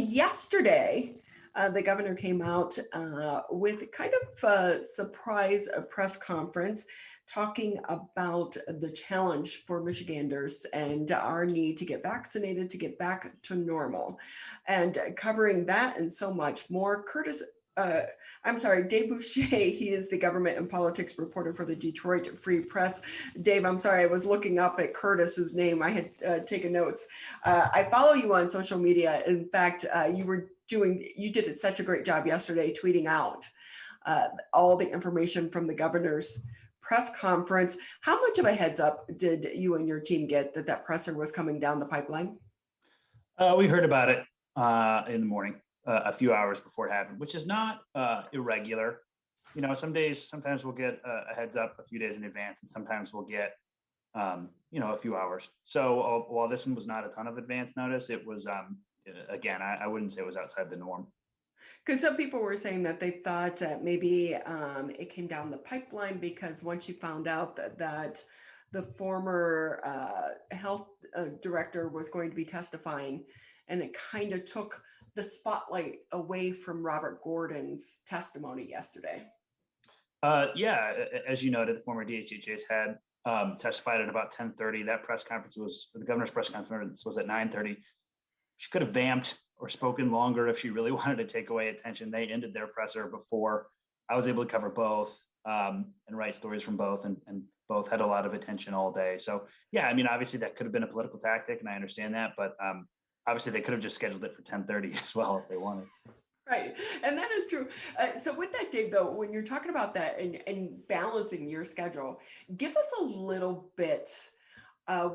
Yesterday, the governor came out with kind of a surprise press conference talking about the challenge for Michiganders and our need to get vaccinated to get back to normal. And covering that and so much more, Dave Boucher, he is the government and politics reporter for the Detroit Free Press. Dave, I'm sorry, I was looking up at Curtis's name. I had taken notes. I follow you on social media. In fact, you did such a great job yesterday tweeting out all the information from the governor's press conference. How much of a heads up did you and your team get that presser was coming down the pipeline? We heard about it in the morning, a few hours before it happened, which is not irregular. You know, sometimes we'll get a heads up a few days in advance, and sometimes we'll get, a few hours. So while this one was not a ton of advance notice, it was, again, I wouldn't say it was outside the norm. Because some people were saying that they thought that maybe it came down the pipeline because once you found out that the former health director was going to be testifying, and it kind of took the spotlight away from Robert Gordon's testimony yesterday. Yeah, as you noted, the former DHHS had testified at about 10:30. That press conference the governor's press conference was at 9:30. She could have vamped or spoken longer if she really wanted to take away attention. They ended their presser before I was able to cover both and write stories from both, and both had a lot of attention all day. So yeah, I mean, obviously that could have been a political tactic, and I understand that, but obviously they could have just scheduled it for 10:30 as well if they wanted. Right. And that is true. So with that, Dave, though, when you're talking about that and balancing your schedule, give us a little bit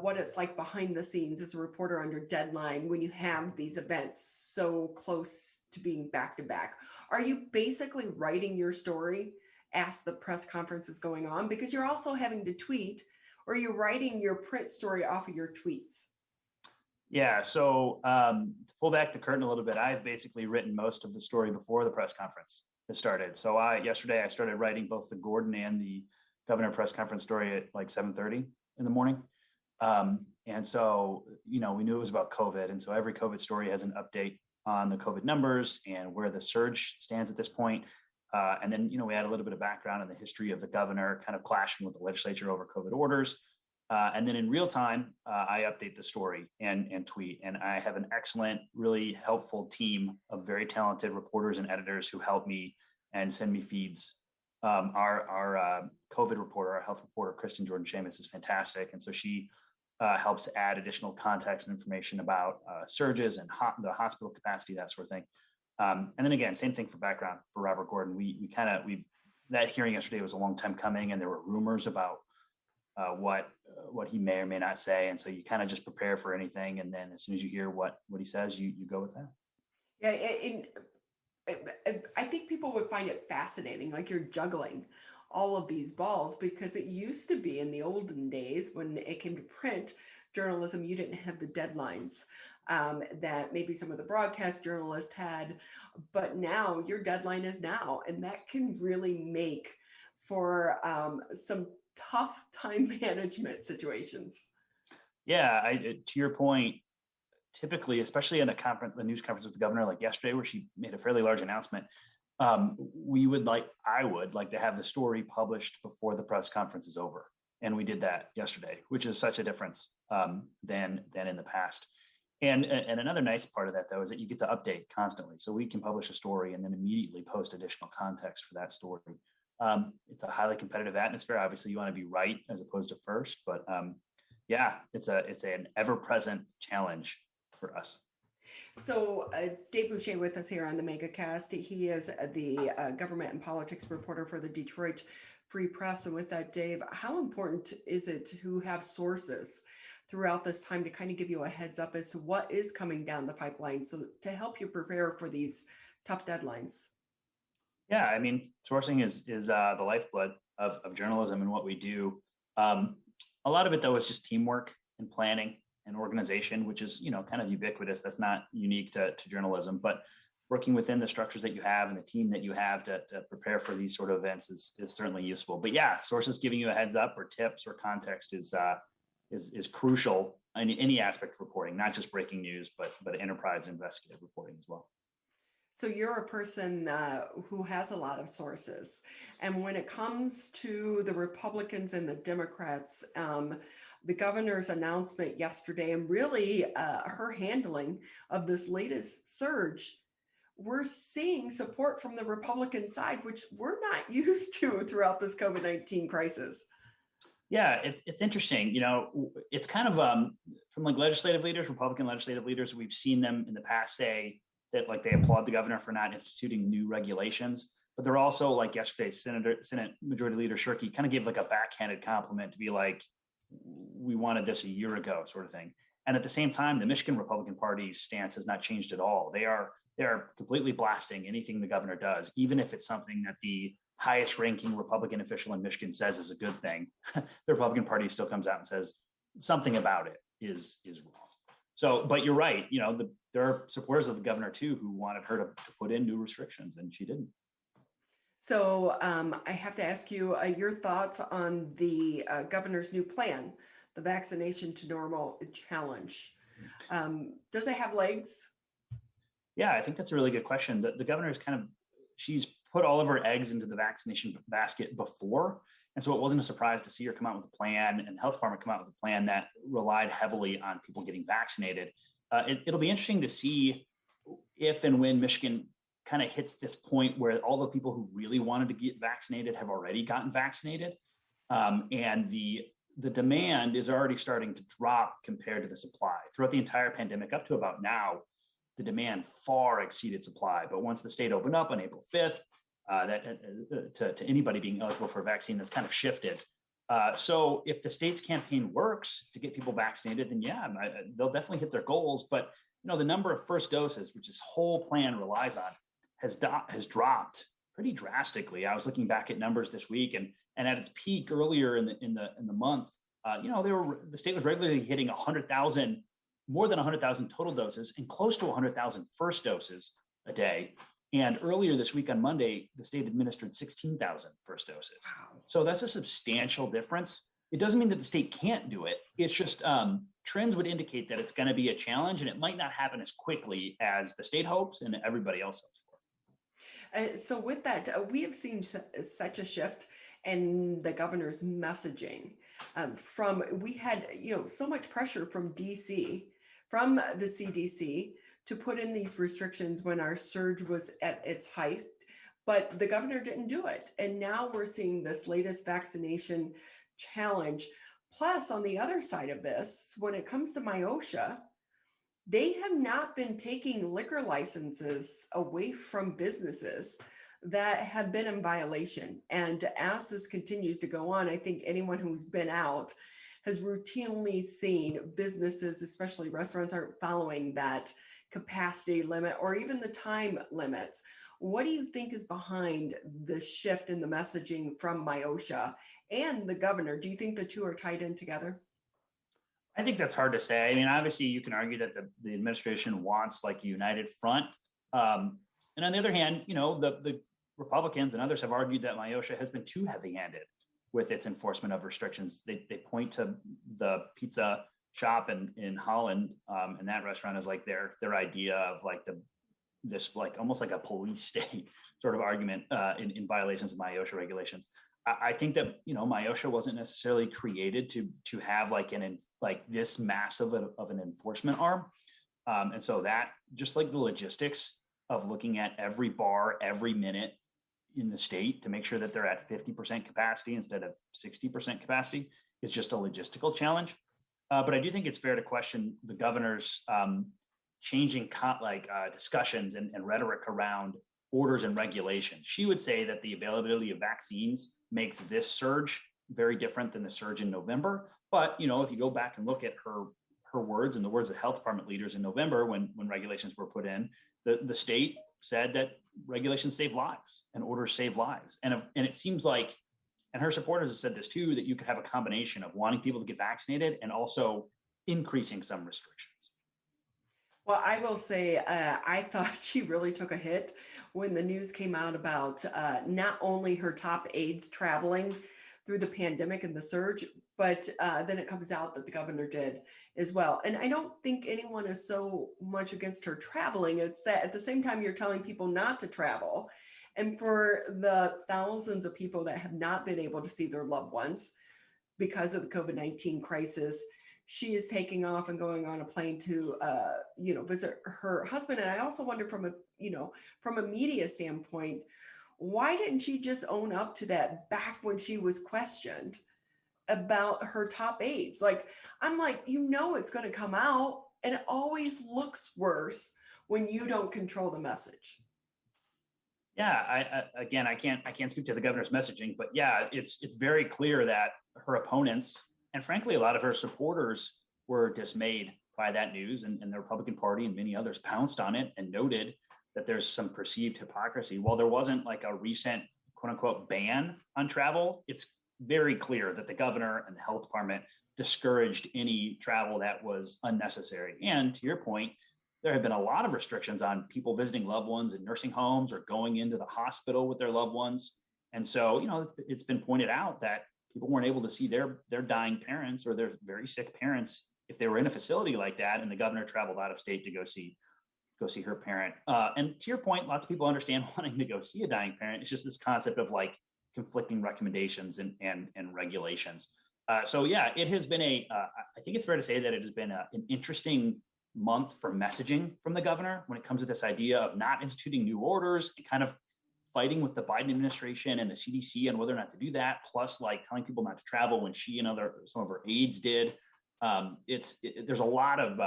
what it's like behind the scenes as a reporter under deadline when you have these events so close to being back to back. Are you basically writing your story as the press conference is going on? Because you're also having to tweet, or are you writing your print story off of your tweets? Yeah, so to pull back the curtain a little bit, I've basically written most of the story before the press conference has started. So yesterday I started writing both the Gordon and the governor press conference story at like 7:30 in the morning. And so, we knew it was about COVID. And so every COVID story has an update on the COVID numbers and where the surge stands at this point. And then, we had a little bit of background in the history of the governor kind of clashing with the legislature over COVID orders. And then in real time, I update the story and tweet. And I have an excellent, really helpful team of very talented reporters and editors who help me and send me feeds. Our COVID reporter, our health reporter, Kristen Jordan Seamus, is fantastic. And so she helps add additional context and information about surges and the hospital capacity, that sort of thing. And then again, same thing for background for Robert Gordon. That hearing yesterday was a long time coming, and there were rumors about what he may or may not say. And so you kind of just prepare for anything. And then as soon as you hear what he says, you go with that. Yeah. I think people would find it fascinating, like you're juggling all of these balls, because it used to be in the olden days when it came to print journalism, you didn't have the deadlines that maybe some of the broadcast journalists had, but now your deadline is now, and that can really make for some tough time management situations. Yeah, to your point, typically, especially in a news conference with the governor like yesterday, where she made a fairly large announcement, I would like to have the story published before the press conference is over. And we did that yesterday, which is such a difference than in the past. And another nice part of that, though, is that you get to update constantly. So we can publish a story and then immediately post additional context for that story. It's a highly competitive atmosphere. Obviously, you want to be right as opposed to first. But yeah, it's an ever-present challenge for us. So Dave Boucher with us here on the MegaCast. He is the government and politics reporter for the Detroit Free Press. And with that, Dave, how important is it to have sources throughout this time to kind of give you a heads up as to what is coming down the pipeline, so to help you prepare for these tough deadlines? Yeah, I mean, sourcing is the lifeblood of journalism and what we do. A lot of it, though, is just teamwork and planning and organization, which is, kind of ubiquitous. That's not unique to journalism, but working within the structures that you have and the team that you have to prepare for these sort of events is certainly useful. But yeah, sources giving you a heads up or tips or context is crucial any aspect of reporting, not just breaking news, but enterprise investigative reporting as well. So you're a person who has a lot of sources. And when it comes to the Republicans and the Democrats, the governor's announcement yesterday and really her handling of this latest surge, we're seeing support from the Republican side, which we're not used to throughout this COVID-19 crisis. Yeah, it's interesting. It's kind of from like legislative leaders, Republican legislative leaders, we've seen them in the past say that like they applaud the governor for not instituting new regulations, but they're also like yesterday, Senate Majority Leader Shirkey kind of gave like a backhanded compliment to be like, we wanted this a year ago, sort of thing. And at the same time, the Michigan Republican Party's stance has not changed at all. They are completely blasting anything the governor does, even if it's something that the highest ranking Republican official in Michigan says is a good thing. The Republican Party still comes out and says something about it is wrong. So, but you're right. There are supporters of the governor too who wanted her to put in new restrictions, and she didn't. So I have to ask you your thoughts on the governor's new plan, the Vaccination to Normal Challenge. Does it have legs? Yeah, I think that's a really good question. The governor's she's put all of her eggs into the vaccination basket before. And so it wasn't a surprise to see her come out with a plan and the health department come out with a plan that relied heavily on people getting vaccinated. It'll be interesting to see if and when Michigan kind of hits this point where all the people who really wanted to get vaccinated have already gotten vaccinated. And the demand is already starting to drop compared to the supply. Throughout the entire pandemic up to about now, the demand far exceeded supply. But once the state opened up on April 5th, to anybody being eligible for a vaccine, that's kind of shifted. So if the state's campaign works to get people vaccinated, then yeah, they'll definitely hit their goals. But the number of first doses, which this whole plan relies on, has dropped pretty drastically. I was looking back at numbers this week, and at its peak earlier in the month, the state was regularly hitting 100,000, more than 100,000 total doses, and close to 100,000 first doses a day. And earlier this week on Monday, the state administered 16,000 first doses. Wow. So that's a substantial difference. It doesn't mean that the state can't do it. It's just trends would indicate that it's going to be a challenge, and it might not happen as quickly as the state hopes and everybody else hopes for. So with that, we have seen such a shift in the governor's messaging. We had so much pressure from DC, from the CDC, to put in these restrictions when our surge was at its height, but the governor didn't do it. And now we're seeing this latest vaccination challenge. Plus, on the other side of this, when it comes to MDHHS, they have not been taking liquor licenses away from businesses that have been in violation. And as this continues to go on, I think anyone who's been out has routinely seen businesses, especially restaurants, aren't following that capacity limit or even the time limits. What do you think is behind the shift in the messaging from MDHHS and the governor? Do you think the two are tied in together? I think that's hard to say. I mean, obviously you can argue that the administration wants like a united front. And on the other hand, the Republicans and others have argued that MDHHS has been too heavy-handed with its enforcement of restrictions. They point to the pizza shop in Holland, and that restaurant is like their idea of like this like almost like a police state sort of argument in violations of MDHHS regulations. I think that MDHHS wasn't necessarily created to have like this massive of an enforcement arm, and so that just like the logistics of looking at every bar every minute in the state to make sure that they're at 50% capacity instead of 60% capacity is just a logistical challenge. But I do think it's fair to question the governor's changing discussions and rhetoric around orders and regulations. She would say that the availability of vaccines makes this surge very different than the surge in November. But if you go back and look at her words and the words of health department leaders in November when regulations were put in, the state said that regulations save lives and orders save lives. And it seems like, and her supporters have said this too, that you could have a combination of wanting people to get vaccinated and also increasing some restrictions. Well, I will say, I thought she really took a hit when the news came out about not only her top aides traveling, through the pandemic and the surge, but then it comes out that the governor did as well. And I don't think anyone is so much against her traveling. It's that at the same time, you're telling people not to travel. And for the thousands of people that have not been able to see their loved ones because of the COVID-19 crisis, she is taking off and going on a plane to, visit her husband. And I also wonder from a media standpoint, why didn't she just own up to that back when she was questioned about her top aides? Like, I'm like, it's going to come out, and it always looks worse when you don't control the message. Yeah, I can't speak to the governor's messaging, but yeah, it's very clear that her opponents and frankly a lot of her supporters were dismayed by that news, and the Republican Party and many others pounced on it and noted that there's some perceived hypocrisy. While there wasn't like a recent quote unquote ban on travel, it's very clear that the governor and the health department discouraged any travel that was unnecessary. And to your point, there have been a lot of restrictions on people visiting loved ones in nursing homes or going into the hospital with their loved ones. And so, it's been pointed out that people weren't able to see their dying parents or their very sick parents if they were in a facility like that. And the governor traveled out of state to go see her parent. And to your point, lots of people understand wanting to go see a dying parent. It's just this concept of like conflicting recommendations and regulations. So yeah, it has been I think it's fair to say that it has been an interesting month for messaging from the governor when it comes to this idea of not instituting new orders and kind of fighting with the Biden administration and the CDC on whether or not to do that, plus like telling people not to travel when she and some of her aides did. There's a lot of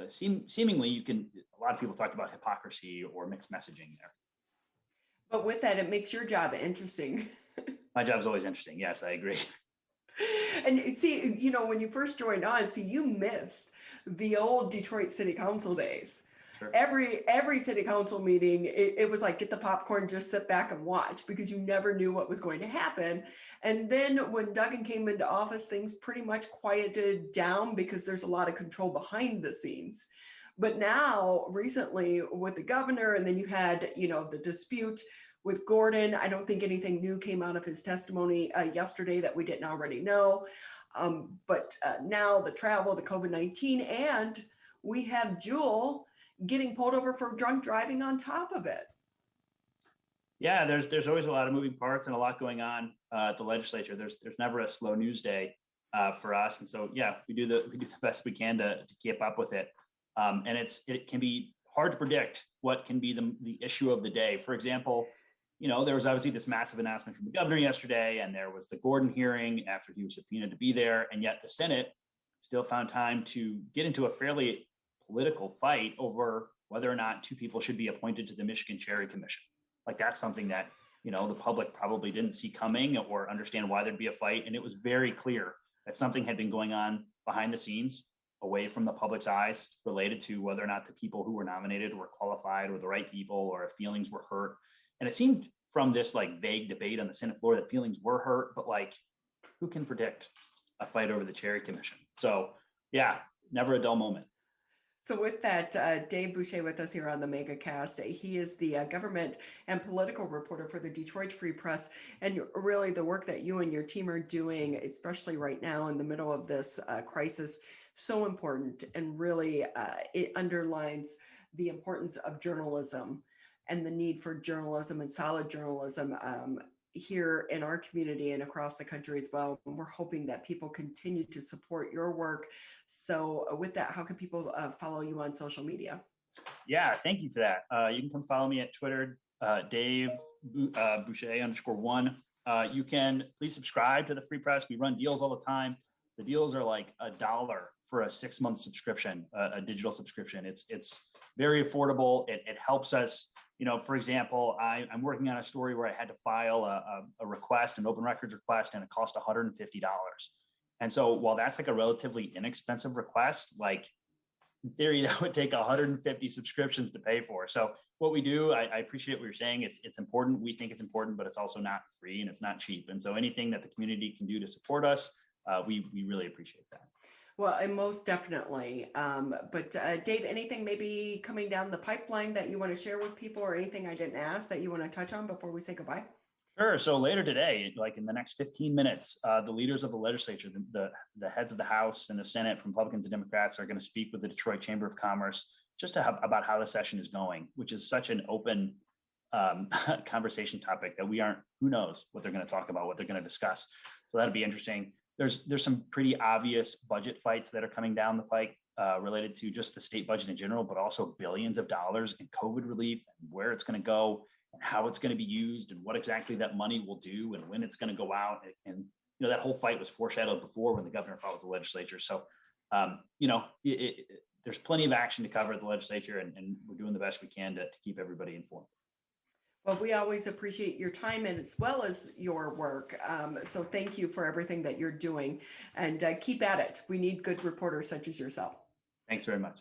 seemingly a lot of people talked about hypocrisy or mixed messaging there. But with that, it makes your job interesting. My job's always interesting. Yes, I agree. And see, when you first joined on, you missed the old Detroit City Council days. Sure. Every city council meeting, it was like, get the popcorn, just sit back and watch, because you never knew what was going to happen. And then when Duggan came into office, things pretty much quieted down because there's a lot of control behind the scenes. But now, recently, with the governor, and then you had, the dispute with Gordon. I don't think anything new came out of his testimony yesterday that we didn't already know. But now the travel, the COVID-19, and we have Jewel getting pulled over for drunk driving on top of it. Yeah, there's always a lot of moving parts and a lot going on at the legislature. There's never a slow news day for us, and so yeah, we do the best we can to keep up with it. And it can be hard to predict what can be the issue of the day. For example, there was obviously this massive announcement from the governor yesterday, and there was the Gordon hearing after he was subpoenaed to be there, and yet the Senate still found time to get into a fairly political fight over whether or not two people should be appointed to the Michigan Cherry Commission. Like, that's something that, the public probably didn't see coming or understand why there'd be a fight. And it was very clear that something had been going on behind the scenes, away from the public's eyes, related to whether or not the people who were nominated were qualified or the right people, or if feelings were hurt. And it seemed from this like vague debate on the Senate floor that feelings were hurt, but like, who can predict a fight over the Cherry Commission? So yeah, never a dull moment. So with that, Dave Boucher with us here on the MegaCast. He is the government and political reporter for the Detroit Free Press. And really the work that you and your team are doing, especially right now in the middle of this crisis, so important. And really it underlines the importance of journalism and the need for journalism and solid journalism here in our community and across the country as well. And we're hoping that people continue to support your work. So with that, how can people follow you on social media? Yeah, thank you for that. You can come follow me at Twitter, Dave Boucher _1. You can please subscribe to the Free Press. We run deals all the time. The deals are like $1 for a 6-month subscription, a digital subscription. It's very affordable. It helps us. For example, I'm working on a story where I had to file a request, an open records request, and it cost $150. And so while that's like a relatively inexpensive request, like in theory, that would take 150 subscriptions to pay for. So what we do, I appreciate what you're saying. It's important. We think it's important, but it's also not free and it's not cheap. And so anything that the community can do to support us, we really appreciate that. Well, and most definitely. But Dave, anything maybe coming down the pipeline that you want to share with people, or anything I didn't ask that you want to touch on before we say goodbye? Sure. So later today, like in the next 15 minutes, the leaders of the legislature, the heads of the House and the Senate, from Republicans and Democrats, are going to speak with the Detroit Chamber of Commerce just to about how the session is going, which is such an open conversation topic that who knows what they're going to talk about, what they're going to discuss. So that'll be interesting. There's some pretty obvious budget fights that are coming down the pike related to just the state budget in general, but also billions of dollars in COVID relief and where it's going to go and how it's going to be used and what exactly that money will do and when it's going to go out. And that whole fight was foreshadowed before when the governor filed with the legislature. So, there's plenty of action to cover at the legislature, and we're doing the best we can to keep everybody informed. Well, we always appreciate your time and as well as your work. So thank you for everything that you're doing, and keep at it. We need good reporters such as yourself. Thanks very much.